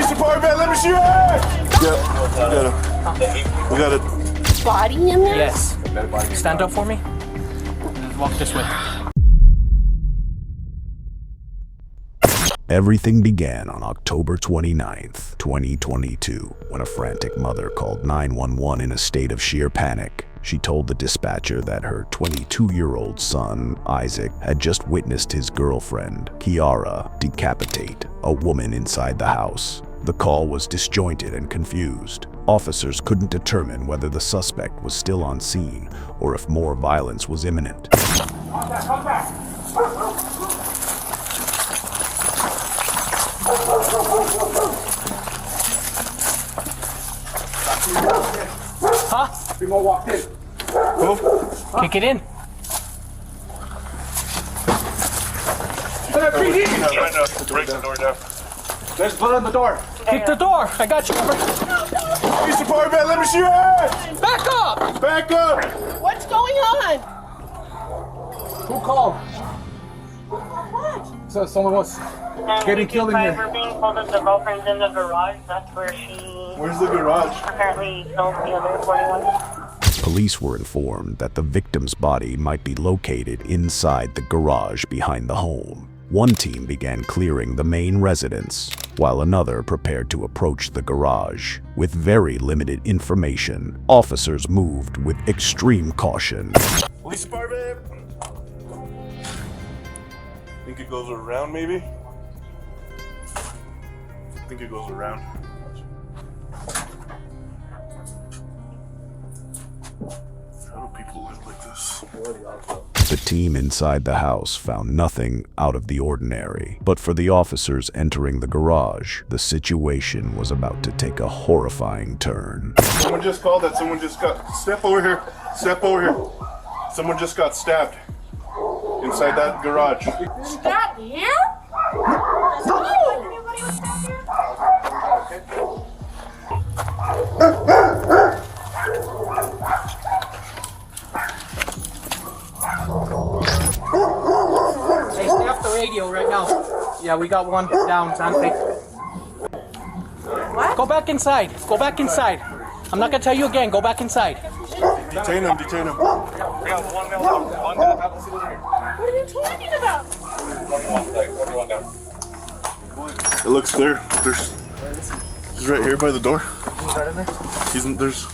Police department, let me see your head! Yep, we got it. Body in there? Yes. Stand up for me. Walk this way. Everything began on October 29th, 2022, when a frantic mother called 911 in a state of sheer panic. She told the dispatcher that her 22-year-old son, Isaac, had just witnessed his girlfriend, Kiara, decapitate a woman inside the house. The call was disjointed and confused. Officers couldn't determine whether the suspect was still on scene or if more violence was imminent. Come back. Huh? People walked in. Who? Kick it in. Break the door down. There's blood on the door. Kick the door. I got you. Police department, let me see your head! Back up! Back up! What's going on? Who called? What? So someone was getting killed in here. We're being told that the girlfriend's in the garage. That's where she Where's the garage? apparently killed the other 41. Police were informed that the victim's body might be located inside the garage behind the home. One team began clearing the main residence, while another prepared to approach the garage. With very limited information, officers moved with extreme caution. Police department! Think it goes around, maybe? I think it goes around. How do people live like this? The team inside the house found nothing out of the ordinary, but for the officers entering the garage, the situation was about to take a horrifying turn. Someone just called that someone just got... Step over here. Step over here. Someone just got stabbed inside that garage. Stabbed here? Hey, stay off the radio right now. Yeah, we got one down. What? Go back inside. Go back inside. I'm not gonna tell you again. Go back inside. Detain him, detain him. What are you talking about? It looks clear. He's right here by the door. There's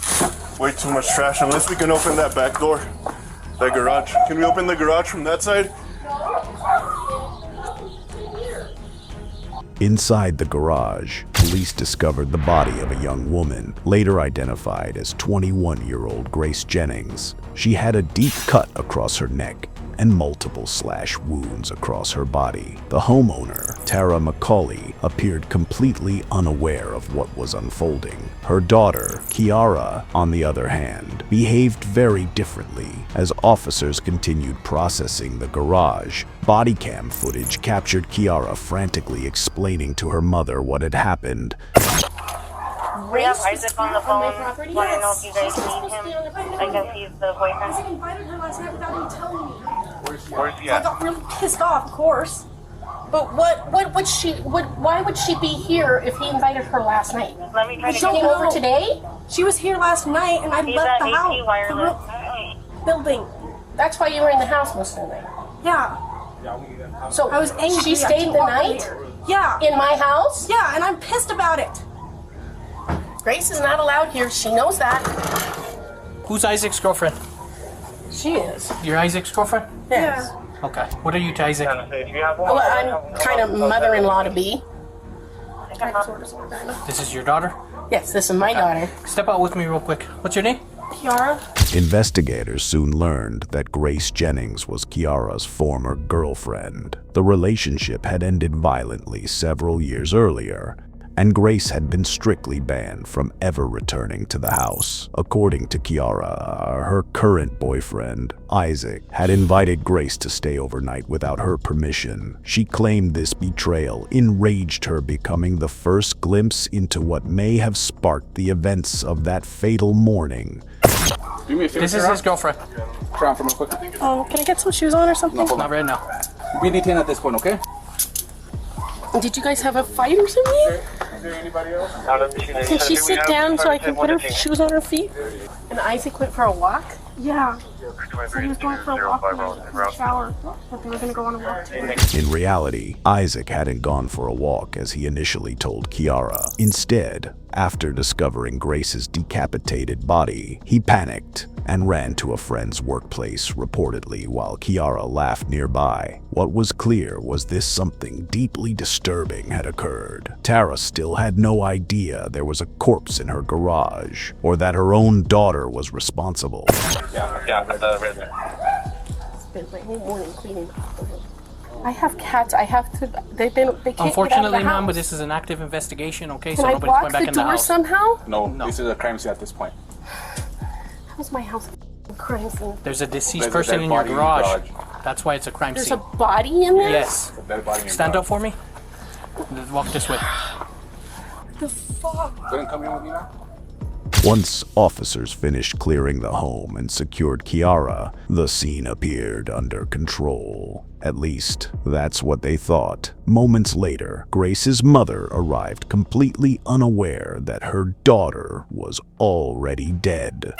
way too much trash. Unless we can open that back door, that garage. Can we open the garage from that side? Inside the garage, police discovered the body of a young woman, later identified as 21-year-old Grace Jennings. She had a deep cut across her neck and multiple slash wounds across her body. The homeowner, Tara McCauley, appeared completely unaware of what was unfolding. Her daughter, Kiara, on the other hand, behaved very differently as officers continued processing the garage. Body cam footage captured Kiara frantically explaining to her mother what had happened. We have Isaac on the phone. my property? Want to know if you guys need him? I guess he's the boyfriend. I invited her last night without even telling me. Where's he I at? got really pissed off, of course. But why would she be here if he invited her last night? Let me try to She came get over today? She was here last night and I He's left at the AP house. The Wireless. building. That's why you were in the house most of the night. Yeah. So I was angry. she stayed the night Yeah. in my house? Yeah, and I'm pissed about it. Grace is not allowed here. She knows that. Who's Isaac's girlfriend? She is. You're Isaac's girlfriend? Yes. Okay. What are you to Isaac? Well, I'm kind of mother-in-law to be. This is your daughter? Yes, this is my daughter. Step out with me real quick. What's your name? Kiara. Investigators soon learned that Grace Jennings was Kiara's former girlfriend. The relationship had ended violently several years earlier, and Grace had been strictly banned from ever returning to the house. According to Kiara, her current boyfriend, Isaac, had invited Grace to stay overnight without her permission. She claimed this betrayal enraged her, becoming the first glimpse into what may have sparked the events of that fatal morning. Do me a favor, This is his girlfriend. Try on for me quick. Can I get some shoes on or something? Not right now. Be detained at this point, okay? Did you guys have a fight or something? there anybody else? Can she sit down so I can put her shoes on her feet? And Isaac went for a walk? Yeah. So he was going for a walk in the shower. But they were gonna go on a walk together. In reality, Isaac hadn't gone for a walk as he initially told Kiara. Instead, after discovering Grace's decapitated body, he panicked and ran to a friend's workplace, reportedly while Kiara laughed nearby. What was clear was this something deeply disturbing had occurred. Tara still had no idea there was a corpse in her garage, or that her own daughter was responsible. Spent my whole morning cleaning. I have cats. I have to. They can't get out of Unfortunately, the ma'am, house. but this is an active investigation, okay? Can So I nobody's going lock back the in the door house. somehow? No, this is a crime scene at this point. How's my house a crime scene? There's a deceased There's a person dead in your body in the garage. garage. That's why it's a crime There's scene. a body in there? Yes. A dead body in your Stand up garage. for me. Walk this way. The fuck? Couldn't come in with me now? Once officers finished clearing the home and secured Kiara, the scene appeared under control. At least, that's what they thought. Moments later, Grace's mother arrived completely unaware that her daughter was already dead.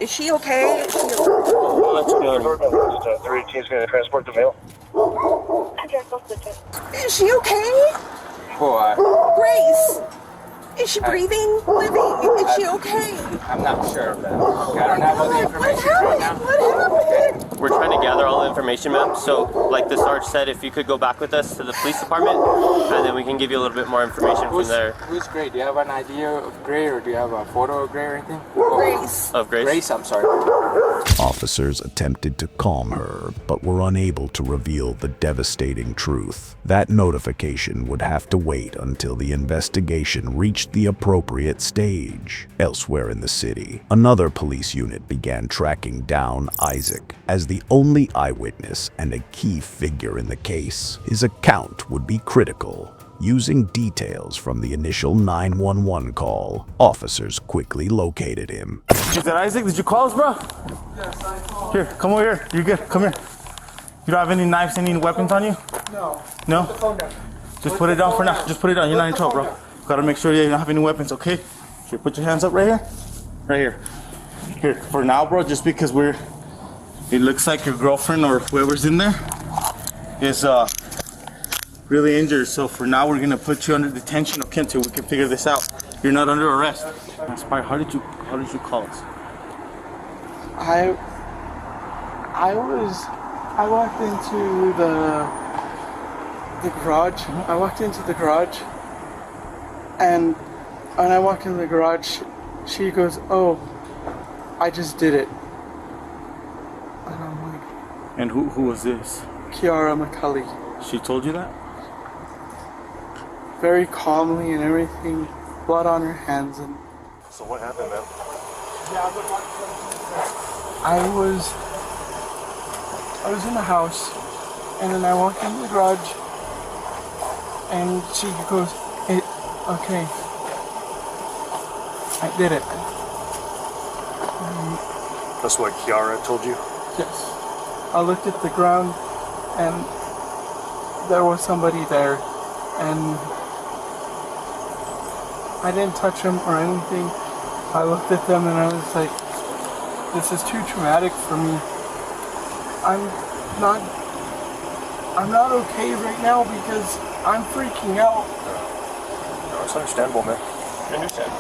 Is she okay? The routine's going to transport the mail. Is she okay? Grace! Is she breathing? Living? Is she okay? I'm not sure of that. I don't have all the information right now. What happened? We're trying to gather all the information, ma'am. So, like the Sarge said, if you could go back with us to the police department, and then we can give you a little bit more information from there. Who's Gray? Do you have an idea of Gray, or do you have a photo of Gray or anything? Grace. Of Grace? Grace, I'm sorry. Officers attempted to calm her, but were unable to reveal the devastating truth. That notification would have to wait until the investigation reached the appropriate stage. Elsewhere in the city, another police unit began tracking down Isaac as the only eyewitness and a key figure in the case. His account would be critical. Using details from the initial 911 call, officers quickly located him. Is that Isaac? Did you call us, bro? Yes, I called. Here, come over here. You're good. Come here. You don't have any knives, any weapons on you? No. No? Put the phone down. Just put it down for now. Just put it down. You're not in trouble, bro. Gotta make sure you don't have any weapons, okay? Here, put your hands up right here. Right here. Here, for now, bro, just because it looks like your girlfriend or whoever's in there is really injured. So for now, we're gonna put you under detention, okay, until we can figure this out. You're not under arrest. Spy, how did you call us? I walked into the garage. I walked into the garage, and when I walk into the garage, she goes, "Oh, I just did it." And I'm like, And who was this? Kiara McCully, She told you that? very calmly and everything, blood on her hands, and So what happened, man? I was in the house, and then I walked into the garage, and she goes, okay, I did it. That's what Kiara told you? Yes. I looked at the ground, and there was somebody there, and I didn't touch them or anything. I looked at them and I was like, this is too traumatic for me. I'm not okay right now because I'm freaking out. No, it's understandable, man. I understand.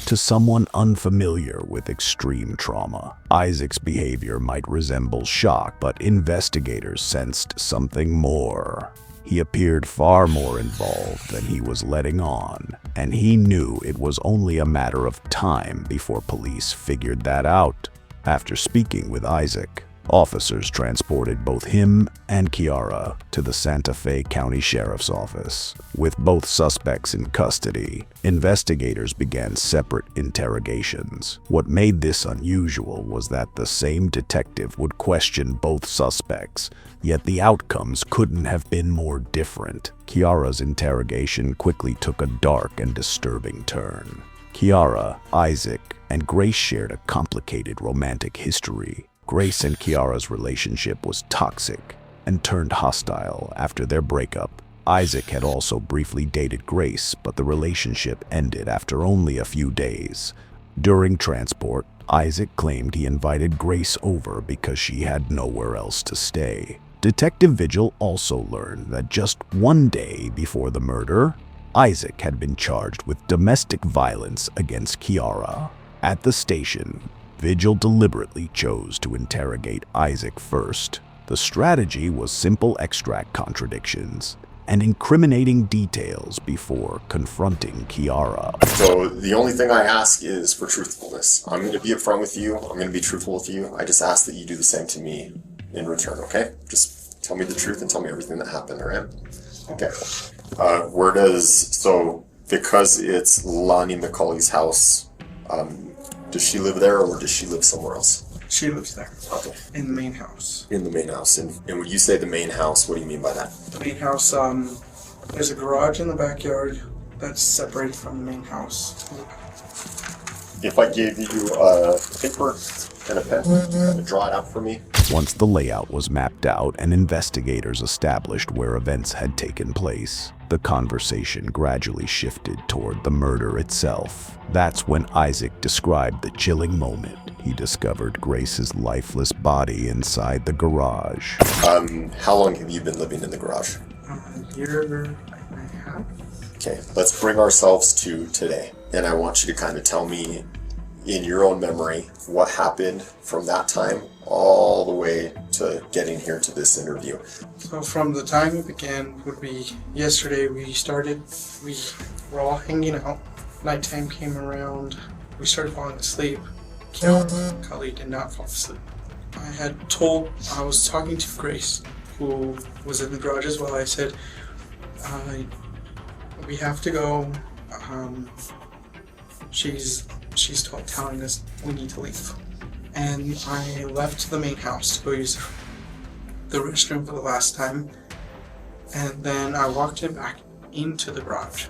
To someone unfamiliar with extreme trauma, Isaac's behavior might resemble shock, but investigators sensed something more. He appeared far more involved than he was letting on, and he knew it was only a matter of time before police figured that out. After speaking with Isaac, officers transported both him and Kiara to the Santa Fe County Sheriff's Office. With both suspects in custody, investigators began separate interrogations. What made this unusual was that the same detective would question both suspects, yet the outcomes couldn't have been more different. Kiara's interrogation quickly took a dark and disturbing turn. Kiara, Isaac, and Grace shared a complicated romantic history. Grace and Kiara's relationship was toxic and turned hostile after their breakup. Isaac had also briefly dated Grace, but the relationship ended after only a few days. During transport, Isaac claimed he invited Grace over because she had nowhere else to stay. Detective Vigil also learned that just one day before the murder, Isaac had been charged with domestic violence against Kiara. At the station, Vigil deliberately chose to interrogate Isaac first. The strategy was simple extract contradictions and incriminating details before confronting Kiara. So the only thing I ask is for truthfulness. I'm going to be upfront with you. I'm going to be truthful with you. I just ask that you do the same to me in return, okay? Just tell me the truth and tell me everything that happened, all right? Okay. Because it's Lonnie McCauley's house, does she live there or does she live somewhere else? She lives there. Okay. In the main house. In the main house. And when you say the main house, what do you mean by that? The main house, there's a garage in the backyard that's separated from the main house. If I gave you a paper and a pen, draw it out for me. Once the layout was mapped out and investigators established where events had taken place, the conversation gradually shifted toward the murder itself. That's when Isaac described the chilling moment he discovered Grace's lifeless body inside the garage. How long have you been living in the garage? A year and a half. Okay, let's bring ourselves to today. And I want you to kind of tell me, in your own memory, what happened from that time all the way to getting here to this interview. So from the time it began would be yesterday. We were all hanging out. Nighttime came around. We started falling asleep. Kali did not fall asleep. I was talking to Grace, who was in the garage as well. I said, we have to go. She's telling us we need to leave. And I left the main house to go use the restroom for the last time. And then I walked him back into the garage.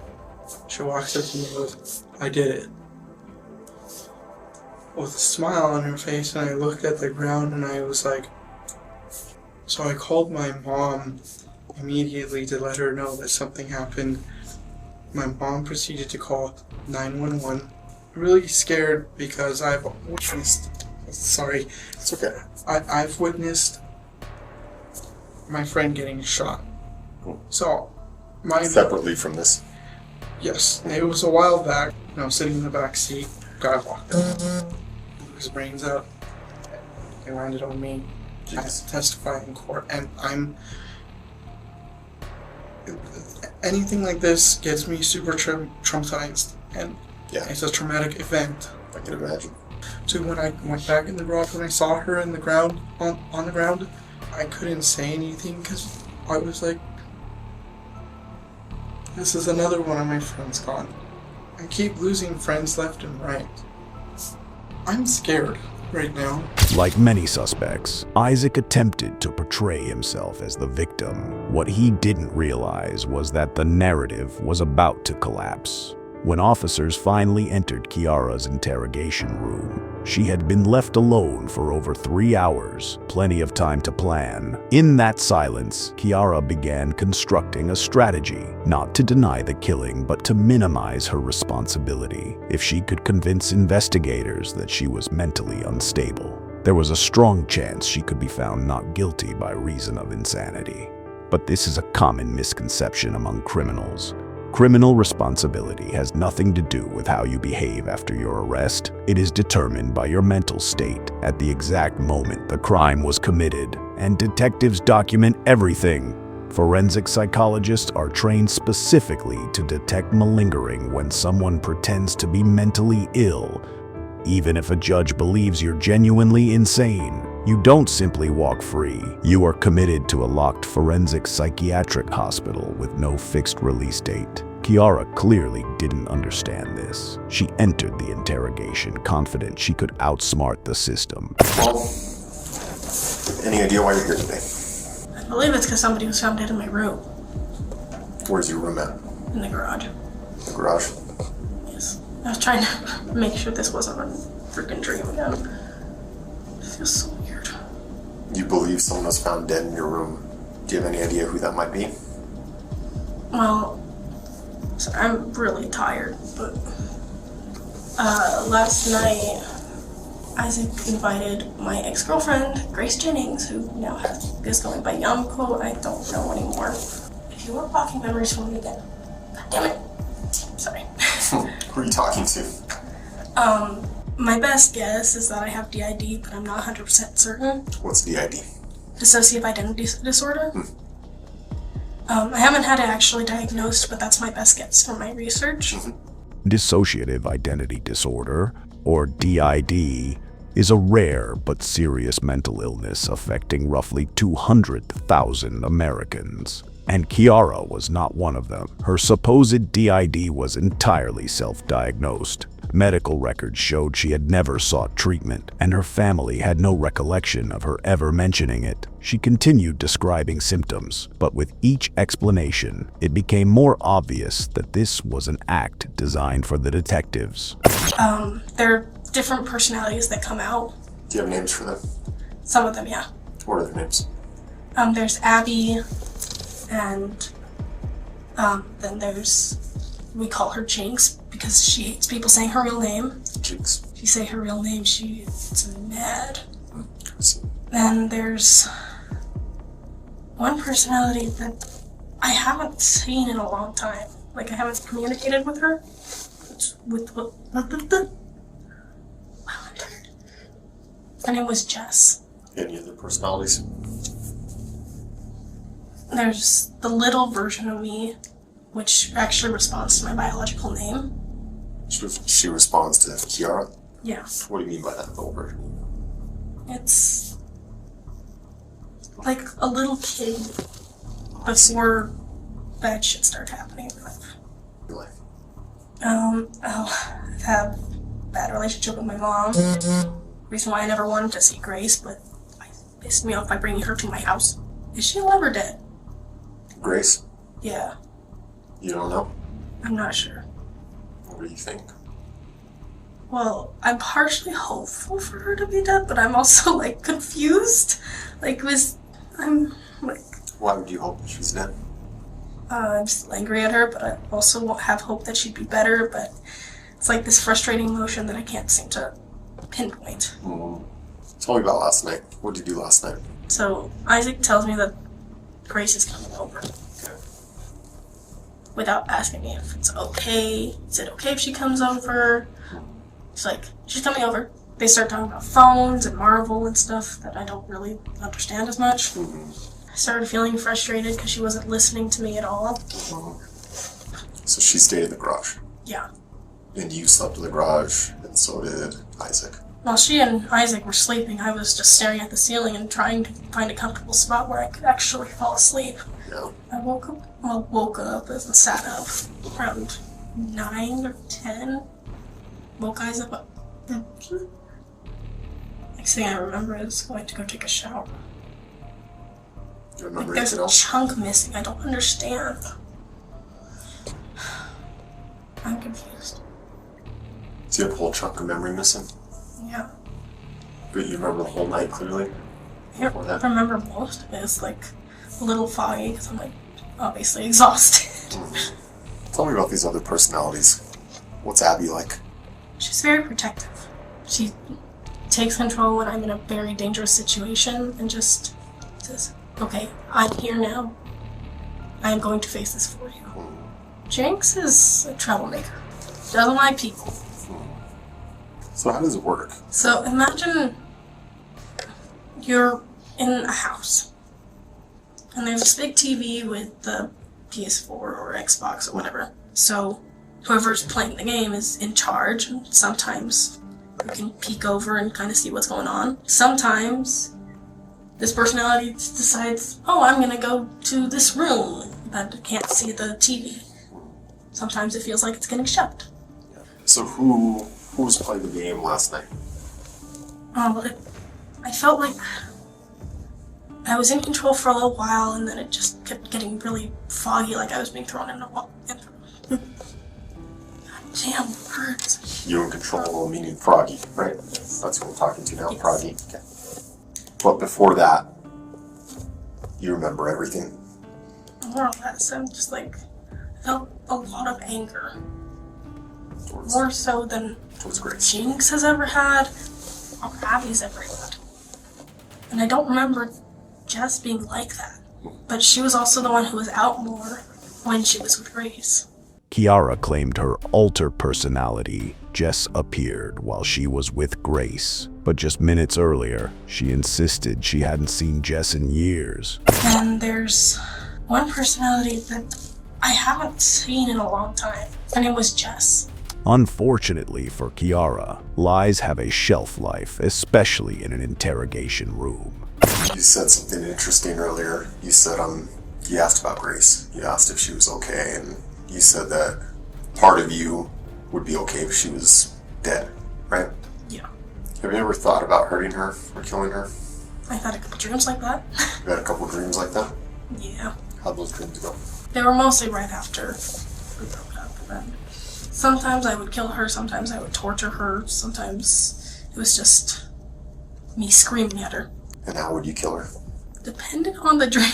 She walks up to me and goes, I did it. With a smile on her face, and I looked at the ground and I was like, so I called my mom immediately to let her know that something happened. My mom proceeded to call 911. Really scared because I've witnessed, sorry, it's okay. I've witnessed my friend getting shot. So, separately from this? Yes, it was a while back. I was sitting in the back seat. Guy walked up, blew his brains out. They landed on me. I had to testify in court, and anything like this gets me super traumatized, and it's a traumatic event. I can imagine. So when I went back in the garage, when I saw her in the ground, on the ground, I couldn't say anything because I was like, this is another one of my friends gone. I keep losing friends left and right. I'm scared right now. Like many suspects, Isaac attempted to portray himself as the victim. What he didn't realize was that the narrative was about to collapse. When officers finally entered Kiara's interrogation room, she had been left alone for over 3 hours, plenty of time to plan. In that silence, Kiara began constructing a strategy, not to deny the killing, but to minimize her responsibility. If she could convince investigators that she was mentally unstable, there was a strong chance she could be found not guilty by reason of insanity. But this is a common misconception among criminals. Criminal responsibility has nothing to do with how you behave after your arrest. It is determined by your mental state at the exact moment the crime was committed, and detectives document everything. Forensic psychologists are trained specifically to detect malingering when someone pretends to be mentally ill. Even if a judge believes you're genuinely insane, you don't simply walk free. You are committed to a locked forensic psychiatric hospital with no fixed release date. Kiara clearly didn't understand this. She entered the interrogation confident she could outsmart the system. Well, any idea why you're here today? I believe it's because somebody was found dead in my room. Where's your room at? In the garage. The garage? Yes. I was trying to make sure this wasn't a freaking dream again. It feels so weird. You believe someone was found dead in your room. Do you have any idea who that might be? Well, so I'm really tired, but last night Isaac invited my ex-girlfriend, Grace Jennings, who now is going by Yamko. I don't know anymore. If you want walking memories from me again, God damn it. Sorry. Who are you talking to? My best guess is that I have DID, but I'm not 100% certain. What's DID? Dissociative identity disorder. I haven't had it actually diagnosed, but that's my best guess from my research. Dissociative identity disorder, or DID, is a rare but serious mental illness affecting roughly 200,000 Americans. And Kiara was not one of them. Her supposed DID was entirely self-diagnosed. Medical records showed she had never sought treatment, and her family had no recollection of her ever mentioning it. She continued describing symptoms, but with each explanation, it became more obvious that this was an act designed for the detectives. There are different personalities that come out. Do you have names for them? Some of them, yeah. What are their names? There's Abby, and then there's, we call her Jinx because she hates people saying her real name. Jinx. If you say her real name, she gets mad. Then there's one personality that I haven't seen in a long time. Like, I haven't communicated with her. It's with wow, I'm tired. Her name was Jess. Any other personalities? There's the little version of me, which actually responds to my biological name. She responds to Kiara? Yeah. What do you mean by that little version? It's like a little kid before bad shit started happening in my life. Your life? I've had a bad relationship with my mom. Reason why I never wanted to see Grace, but I pissed me off by bringing her to my house. Is she alive or dead? Grace? Yeah. You don't know? I'm not sure. What do you think? Well, I'm partially hopeful for her to be dead, but I'm also, like, confused. Like, I'm, like... Why would you hope that she's dead? I'm still angry at her, but I also have hope that she'd be better, but it's like this frustrating emotion that I can't seem to pinpoint. Tell me about last night. What did you do last night? So, Isaac tells me that Grace is coming over. Without asking me if it's okay. Is it okay if she comes over? It's like, she's coming over. They start talking about phones and Marvel and stuff that I don't really understand as much. I started feeling frustrated because she wasn't listening to me at all. So she stayed in the garage? Yeah. And you slept in the garage, and so did Isaac? While she and Isaac were sleeping, I was just staring at the ceiling and trying to find a comfortable spot where I could actually fall asleep. Yeah. I woke up and sat up around 9 or 10. Woke Isaac up. Next thing I remember is going to go take a shower. You remember Like, there's anything a else? chunk missing. I don't understand. I'm confused. So you have a whole chunk of memory missing? Yeah. But you remember the whole night clearly? I don't remember most of it. It's like a little foggy because I'm like obviously exhausted. Tell me about these other personalities. What's Abby like? She's very protective. She takes control when I'm in a very dangerous situation and just says, okay, I'm here now. I am going to face this for you. Jinx is a troublemaker. Doesn't like people. So how does it work? So imagine you're in a house and there's this big TV with the PS4 or Xbox or whatever. So whoever's playing the game is in charge, and sometimes you can peek over and kind of see what's going on. Sometimes this personality decides, oh, I'm gonna go to this room but can't see the TV. Sometimes it feels like it's getting shut. So who was playing the game last night? I felt like I was in control for a little while, and then it just kept getting really foggy, like I was being thrown in a wall. Damn words. You're in control, meaning froggy, right? That's what we're talking to now, froggy. Okay. But before that, you remember everything? More or less, I'm just like, felt a lot of anger. More so than Jinx has ever had, or Abby's ever had. And I don't remember Jess being like that. But she was also the one who was out more when she was with Grace. Kiara claimed her alter personality, Jess, appeared while she was with Grace. But just minutes earlier, she insisted she hadn't seen Jess in years. And there's one personality that I haven't seen in a long time. Her name was Jess. Unfortunately for Kiara, lies have a shelf life, especially in an interrogation room. You said something interesting earlier. You said, you asked about Grace. You asked if she was okay, and you said that part of you would be okay if she was dead, right? Yeah. Have you ever thought about hurting her or killing her? I've had a couple dreams like that. You had a couple dreams like that? Yeah. How'd those dreams go? They were mostly right after we broke up. And then sometimes I would kill her, sometimes I would torture her, sometimes it was just me screaming at her. And how would you kill her? Depending on the dream.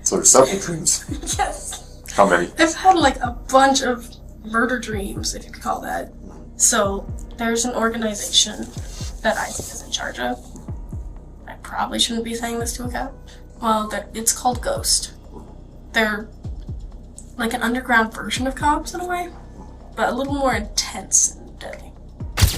So there's several dreams? Yes. How many? I've had like a bunch of murder dreams, if you could call that. So there's an organization that Isaac is in charge of. I probably shouldn't be saying this to a cat. Well, it's called Ghost. They're like an underground version of cops in a way, but a little more intense and deadly.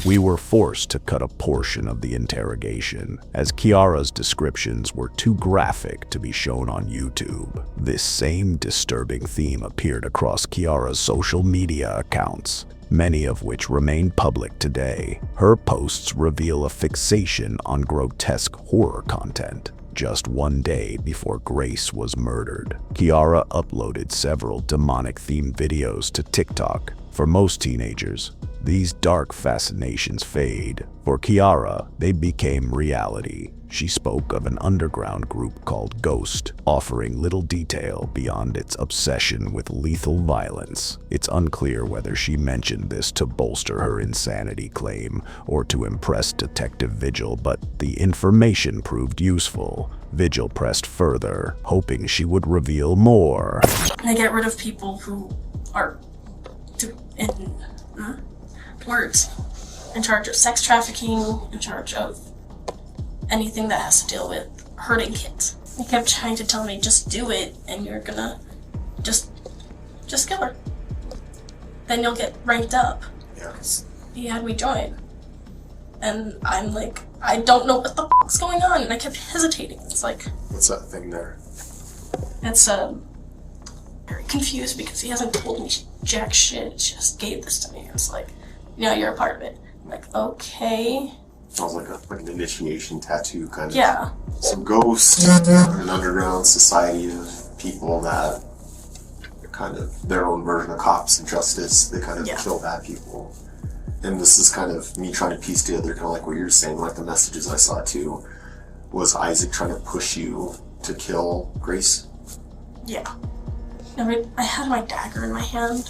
We were forced to cut a portion of the interrogation, as Kiara's descriptions were too graphic to be shown on YouTube. This same disturbing theme appeared across Kiara's social media accounts, many of which remain public today. Her posts reveal a fixation on grotesque horror content. Just one day before Grace was murdered, Kiara uploaded several demonic-themed videos to TikTok. For most teenagers, these dark fascinations fade. For Kiara, they became reality. She spoke of an underground group called Ghost, offering little detail beyond its obsession with lethal violence. It's unclear whether she mentioned this to bolster her insanity claim or to impress Detective Vigil, but the information proved useful. Vigil pressed further, hoping she would reveal more. I get rid of people who are in charge of sex trafficking, in charge of anything that has to deal with hurting kids. He kept trying to tell me, just do it, and you're gonna just kill her. Then you'll get ranked up. Yeah. He had me join. And I'm like, I don't know what the fuck's going on, and I kept hesitating. It's like... What's that thing there? It's, very confused because he hasn't told me jack shit. He just gave this to me. It's like, you're a part of it. I'm like, okay. Sounds like an initiation tattoo kind of. Yeah. Some ghosts, an underground society of people that are kind of their own version of cops and justice. They kind of kill bad people. And this is kind of me trying to piece together kind of like what you're saying, like the messages I saw too. Was Isaac trying to push you to kill Grace? Yeah. I had my dagger in my hand,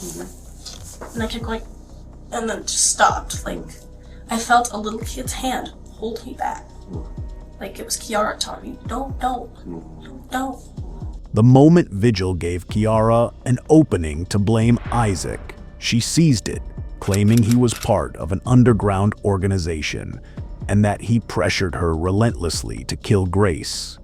and I kept going, and then just stopped. Like, I felt a little kid's hand hold me back. Like it was Kiara telling me, don't. The moment Vigil gave Kiara an opening to blame Isaac, she seized it, claiming he was part of an underground organization and that he pressured her relentlessly to kill Grace.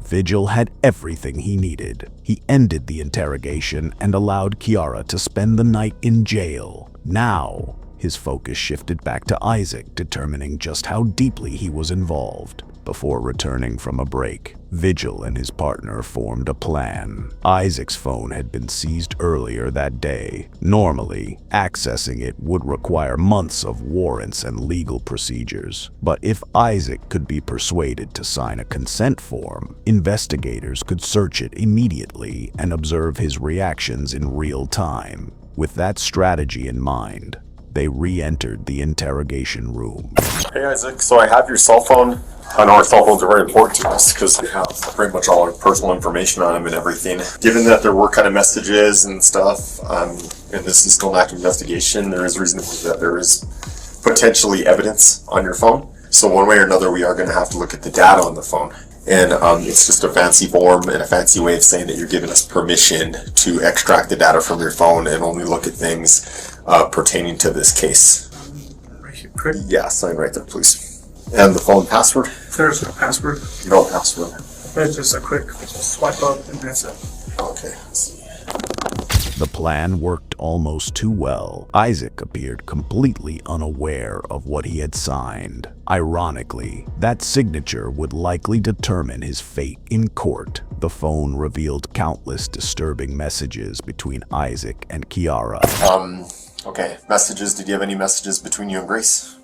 Vigil had everything he needed. He ended the interrogation and allowed Kiara to spend the night in jail. Now, his focus shifted back to Isaac, determining just how deeply he was involved. Before returning from a break, Vigil and his partner formed a plan. Isaac's phone had been seized earlier that day. Normally, accessing it would require months of warrants and legal procedures. But if Isaac could be persuaded to sign a consent form, investigators could search it immediately and observe his reactions in real time. With that strategy in mind, they re-entered the interrogation room. Hey Isaac, so I have your cell phone. I know our cell phones are very important to us because they have pretty much all our personal information on them and everything. Given that there were kind of messages and stuff, and this is still an active investigation, there is reason to believe that there is potentially evidence on your phone. So one way or another, we are going to have to look at the data on the phone. And it's just a fancy form and a fancy way of saying that you're giving us permission to extract the data from your phone and only look at things pertaining to this case. Right here. Yeah, sign right there, please. And the phone password? There's no password. No password. It's just a quick swipe up and that's it. Okay, let's see. The plan worked almost too well. Isaac appeared completely unaware of what he had signed. Ironically, that signature would likely determine his fate in court. The phone revealed countless disturbing messages between Isaac and Kiara. Okay, messages. Did you have any messages between you and Grace?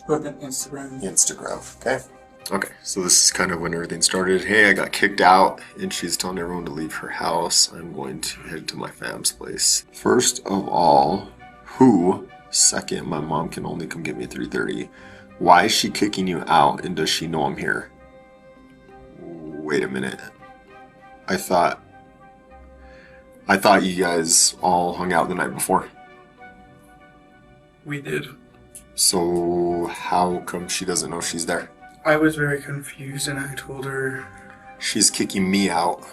Put in Instagram. Instagram, okay. Okay, so this is kind of when everything started. Hey, I got kicked out, and she's telling everyone to leave her house. I'm going to head to my fam's place. First of all, who? Second, my mom can only come get me at 3:30. Why is she kicking you out, and does she know I'm here? Wait a minute. I thought you guys all hung out the night before. We did. So how come she doesn't know she's there? I was very confused and I told her... She's kicking me out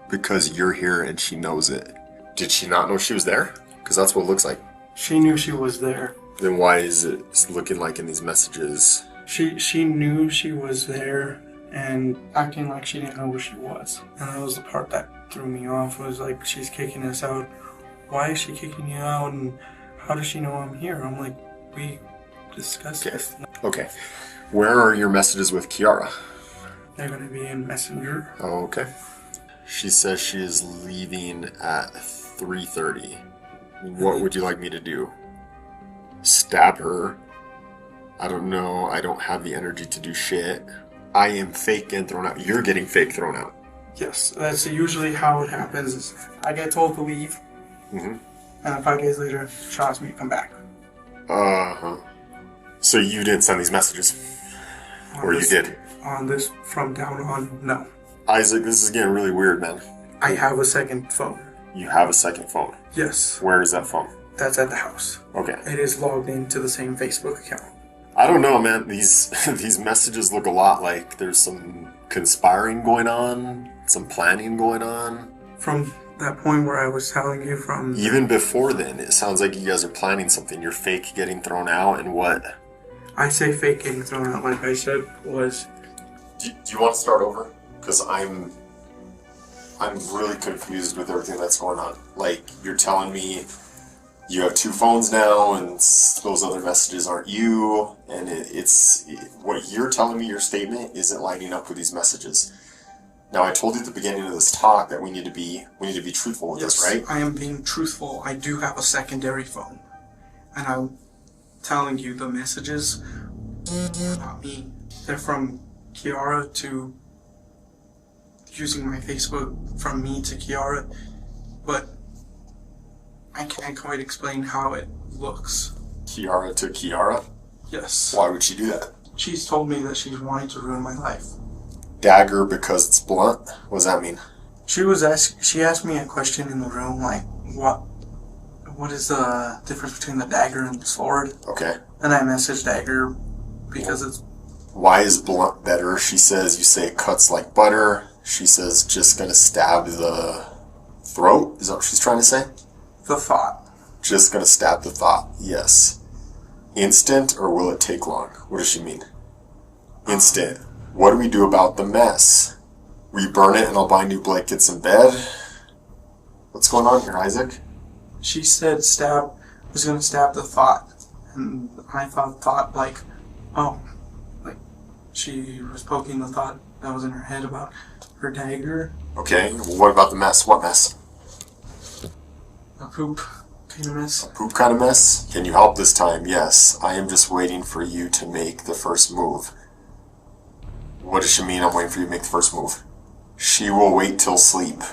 because you're here and she knows it. Did she not know she was there? Because that's what it looks like. She knew she was there. Then why is it looking like in these messages? She knew she was there and acting like she didn't know where she was. And that was the part that threw me off, was like, she's kicking us out. Why is she kicking you out and how does she know I'm here? I'm like, we discussed this. Okay. Where are your messages with Kiara? They're going to be in Messenger. Oh, okay. She says she is leaving at 3:30. What would you like me to do? Stab her? I don't know. I don't have the energy to do shit. I am fake getting thrown out. You're getting fake thrown out. Yes, that's usually how it happens. Is I get told to leave, and 5 days later, she asks me to come back. Uh-huh. So you didn't send these messages? Or you did? On this, from down on, no. Isaac, this is getting really weird, man. I have a second phone. You have a second phone? Yes. Where is that phone? That's at the house. Okay. It is logged into the same Facebook account. I don't know, man. These messages look a lot like there's some conspiring going on, some planning going on. From that point where I was telling you from... Even before then, it sounds like you guys are planning something. You're fake getting thrown out and what? I say fake getting thrown out, like I said, was... Do you want to start over? Because I'm really confused with everything that's going on. Like, you're telling me you have 2 phones now, and those other messages aren't you, and what you're telling me, your statement, isn't lining up with these messages. Now, I told you at the beginning of this talk that we need to be truthful with this, right? I am being truthful. I do have a secondary phone, and I'm telling you the messages are not me. They're from Kiara to using my Facebook from me to Kiara, but I can't quite explain how it looks. Kiara to Kiara? Yes. Why would she do that? She's told me that she's wanting to ruin my life. Dagger because it's blunt? What does that mean? She asked me a question in the room, like, what is the difference between the dagger and the sword? Okay. And I messaged dagger because it's... Why is blunt better? She says you say it cuts like butter. She says just gonna stab the throat? Is that what she's trying to say? The thought. Just gonna stab the thought, yes. Instant, or will it take long? What does she mean? Instant. What do we do about the mess? We burn it and I'll buy new blankets and bed? What's going on here, Isaac? She said was gonna stab the thought. And I thought like, oh, like she was poking the thought that was in her head about her dagger. Okay, well, what about the mess? What mess? A poop kind of mess. A poop kind of mess? Can you help this time? Yes. I am just waiting for you to make the first move. What does she mean I'm waiting for you to make the first move? She will wait till sleep.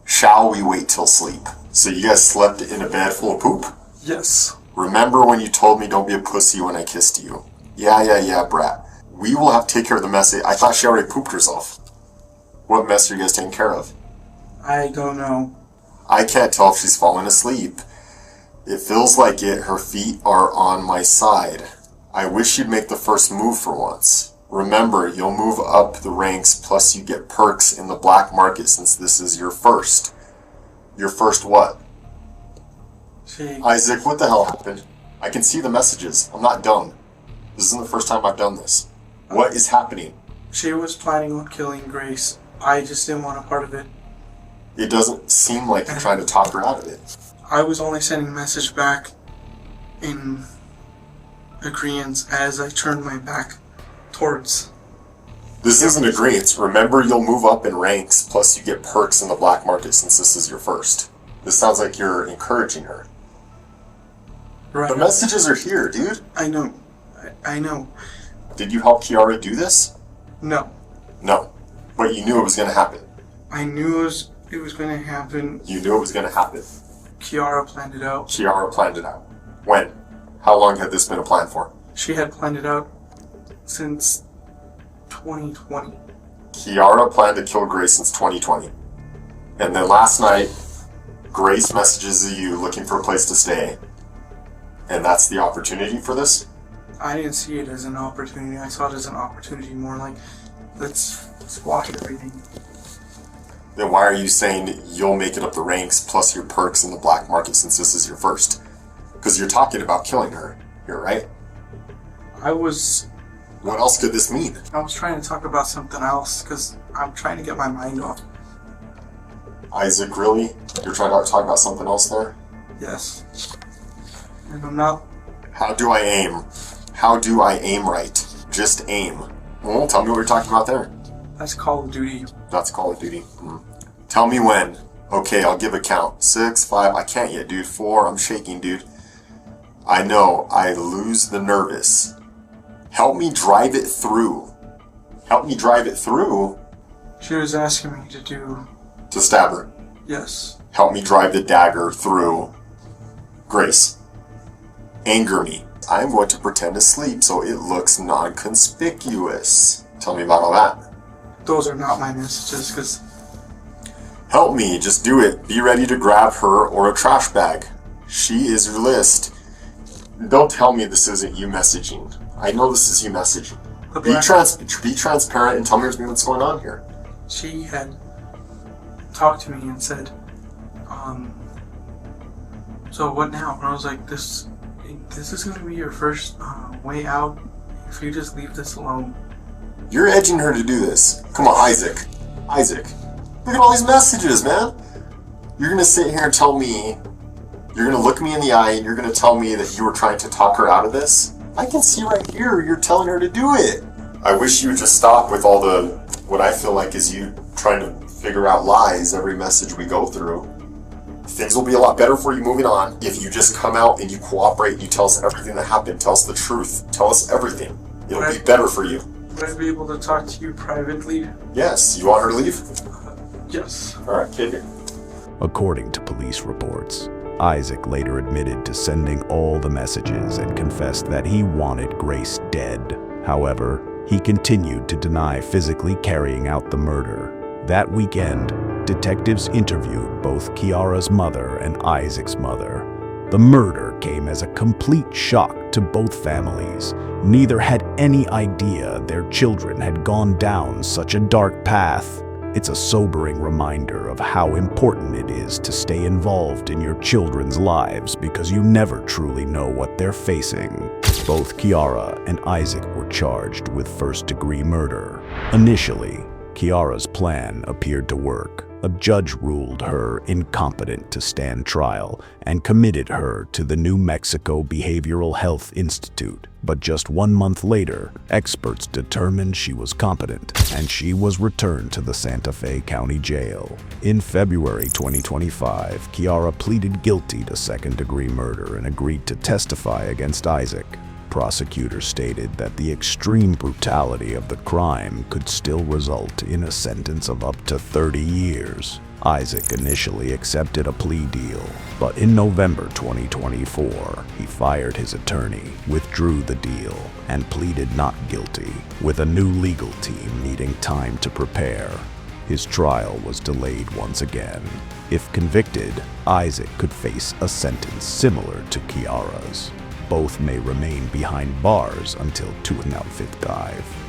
Shall we wait till sleep? So you guys slept in a bed full of poop? Yes. Remember when you told me don't be a pussy when I kissed you? Yeah, brat. We will have to take care of the mess. I thought she already pooped herself. What mess are you guys taking care of? I don't know. I can't tell if she's falling asleep. It feels like it. Her feet are on my side. I wish she'd make the first move for once. Remember, you'll move up the ranks, plus you get perks in the black market since this is your first. Your first what? Isaac, what the hell happened? I can see the messages. I'm not dumb. This isn't the first time I've done this. What is happening? She was planning on killing Grace. I just didn't want a part of it. It doesn't seem like you're trying to talk her out of it. I was only sending a message back in agreement as I turned my back towards. This isn't agreement. Remember, you'll move up in ranks, plus you get perks in the black market since this is your first. This sounds like you're encouraging her. Right. The messages are here, dude. I know. I know. Did you help Kiara do this? No. No. But you knew it was going to happen. I knew it was going to happen. You knew it was going to happen. Kiara planned it out. Kiara planned it out. When? How long had this been a plan for? She had planned it out since 2020. Kiara planned to kill Grace since 2020. And then last night, Grace messages you looking for a place to stay. And that's the opportunity for this? I didn't see it as an opportunity. I saw it as an opportunity more like, let's squash everything. Then why are you saying you'll make it up the ranks plus your perks in the black market since this is your first? Because you're talking about killing her here, right? What else could this mean? I was trying to talk about something else because I'm trying to get my mind off. Isaac, really? You're trying to talk about something else there? Yes. And I'm not... How do I aim? How do I aim right? Just aim. Well, tell me what you're talking about there. That's Call of Duty. That's Call of Duty. Tell me when. Okay, I'll give a count. 6, 5, I can't yet, dude. 4, I'm shaking, dude. I know, I lose the nervous. Help me drive it through. Help me drive it through. She was asking me to do... To stab her. Yes. Help me drive the dagger through Grace. Anger me. I'm going to pretend to sleep so it looks non-conspicuous. Tell me about all that. Those are not my messages, because... Help me, just do it. Be ready to grab her or a trash bag. She is your list. Don't tell me this isn't you messaging. I know this is you messaging. Be transparent and tell me what's going on here. She had talked to me and said, so what now? And I was like, this is going to be your first way out if you just leave this alone. You're edging her to do this. Come on, Isaac. Isaac. Look at all these messages, man. You're going to sit here and tell me, you're going to look me in the eye and you're going to tell me that you were trying to talk her out of this? I can see right here you're telling her to do it. I wish you would just stop with all the, what I feel like is you trying to figure out lies every message we go through. Things will be a lot better for you moving on if you just come out and you cooperate, you tell us everything that happened, tell us the truth, tell us everything. It'll be better for you. Would I be able to talk to you privately? Yes. You want her to leave? Yes. Alright, kid here. According to police reports, Isaac later admitted to sending all the messages and confessed that he wanted Grace dead. However, he continued to deny physically carrying out the murder. That weekend, detectives interviewed both Kiara's mother and Isaac's mother. The murder came as a complete shock to both families. Neither had any idea their children had gone down such a dark path. It's a sobering reminder of how important it is to stay involved in your children's lives because you never truly know what they're facing. Both Kiara and Isaac were charged with first-degree murder. Initially, Kiara's plan appeared to work. A judge ruled her incompetent to stand trial and committed her to the New Mexico Behavioral Health Institute. But just 1 month later, experts determined she was competent and she was returned to the Santa Fe County Jail. In February 2025, Kiara pleaded guilty to second-degree murder and agreed to testify against Isaac. Prosecutors stated that the extreme brutality of the crime could still result in a sentence of up to 30 years. Isaac initially accepted a plea deal, but in November 2024, he fired his attorney, withdrew the deal, and pleaded not guilty, with a new legal team needing time to prepare. His trial was delayed once again. If convicted, Isaac could face a sentence similar to Kiara's. Both may remain behind bars until 2055.